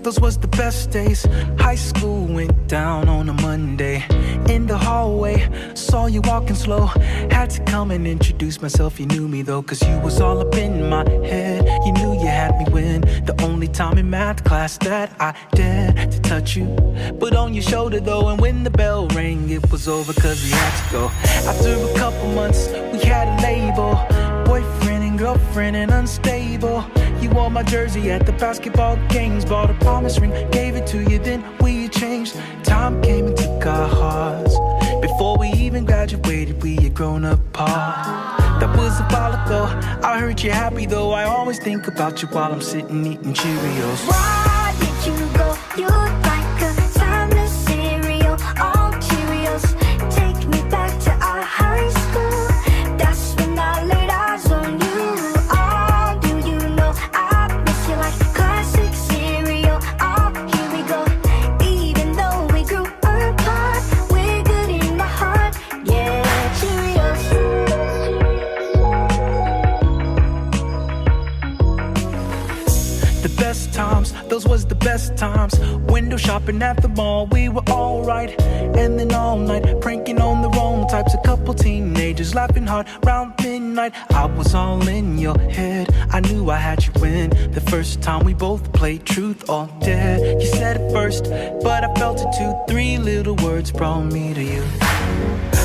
those was the best days. High school went down on a Monday. In the hallway, saw you walking slow. Had to come and introduce myself, you knew me though, cause you was all up in my head. You knew you had me win, the only time in math class that I dared to touch you. But on your shoulder though, and when the bell rang, it was over cause we had to go. After a couple months, we had a label, boyfriend and girlfriend and unstable. You wore my jersey at the basketball games, bought a promise ring, gave it to you, then we changed. Time came and took our hearts. Before we even graduated, we had grown apart. That was a while ago. I heard you happy though. I always think about you while I'm sitting eating Cheerios. Why did you go? You like a timeless cereal. All Cheerios. Take me back to our high school. That's when I laid eyes on you. Oh, do you know I miss you like classic cereal? Oh, here we go. Even though we grew apart, we're good in my heart. Yeah, Cheerios. The best times, those was the best times. Window shopping at the mall, we were alright. And then all night, pranking on the wrong types. A couple teenagers laughing hard round midnight. I was all in your head, I knew I had you in. The first time we both played truth or dare. You said it first, but I felt it too. 3 little words brought me to you.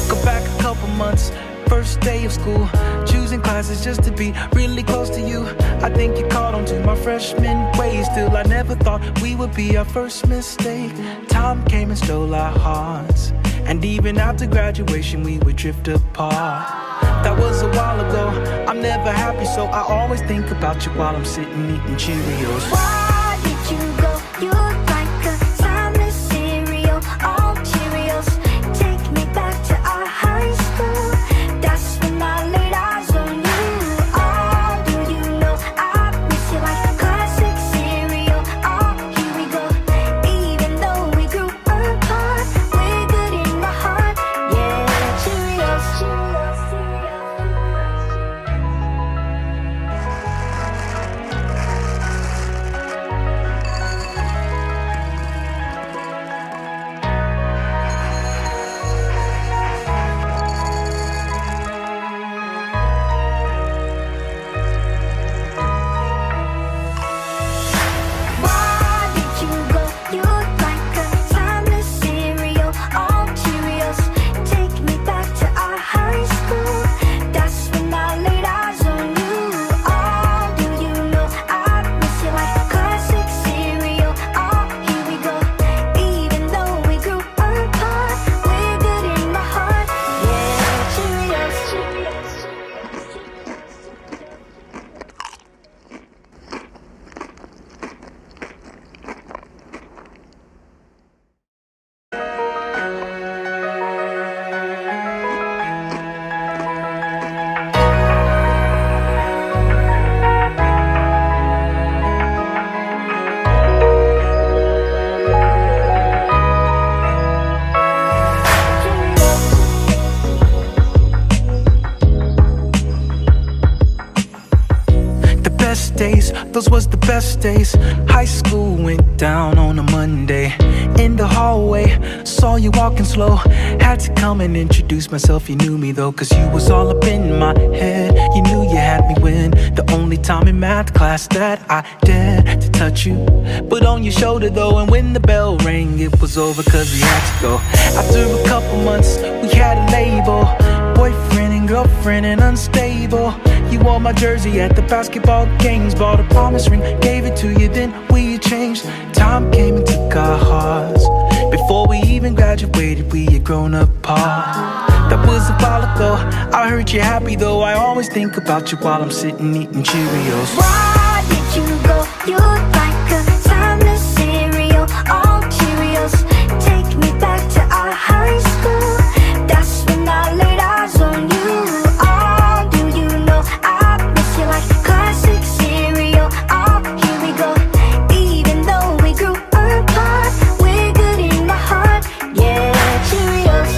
Go back a couple months, first day of school, choosing classes just to be really close to you. I think you caught on to my freshman ways. Still, I never thought we would be our first mistake. Time came and stole our hearts, and even after graduation we would drift apart. That was a while ago. I'm never happy, so I always think about you while I'm sitting eating Cheerios. Why did you go? You like a timeless cereal. All Cheerios. Take me back to our high school. That's when I laid eyes on you. Oh, do you know I miss you like classic cereal? Oh, here we go. Even though we grew apart, we're good in my heart. Yeah, Cheerios. Why did you go? You like a timeless cereal. All Cheerios. Take me back to our high school. That's when I laid eyes on you. Oh, do you know I miss you like classic cereal? Oh, here we go. Even though we grew apart, we're good in my heart. Yeah, Cheerios. The best days, those was the best days. High school went down on a Monday. In the hallway, saw you walking slow. Had to come and introduce myself, you knew me though, cause you was all up in my head. You knew you had me win, the only time in math class that I dared to touch you. But on your shoulder though, and when the bell rang, it was over cause we had to go. After a couple months, we had a label, boyfriend and girlfriend and unstable. You wore my jersey at the basketball games, bought a promise ring, gave it to you, then we changed. Time came and took our hearts. Before we even graduated, we had grown apart. That was a while ago. I heard you happy though. I always think about you while I'm sitting eating Cheerios. Why did you go? You like a timeless cereal. All Cheerios. Take me back to our high school. That's when I laid eyes on you. Oh, do you know I miss you like classic cereal? Oh, here we go. Even though we grew apart, we're good in my heart. Yeah, Cheerios.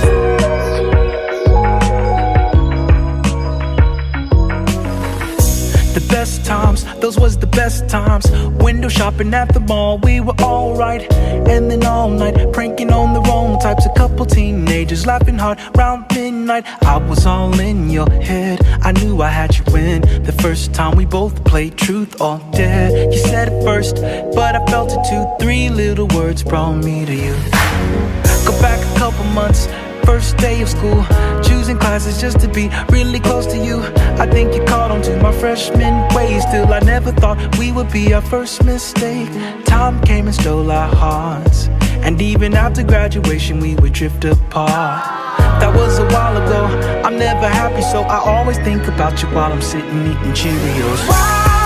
The best times, those was the best times. Window shopping at the mall, we were alright. And then all night, pranking on the wrong types. A couple teenagers laughing hard round midnight. I was all in your head, I knew I had you in. The first time we both played truth or dare. You said it first, but I felt it too. 3 little words brought me to you. Go back a couple months, first day of school, choosing classes just to be really close to you. I think you caught on to my freshman ways. Still I never thought we would be our first mistake. Time came and stole our hearts, and even after graduation we would drift apart. That was a while ago, I'm never happy, so I always think about you while I'm sitting eating Cheerios. Why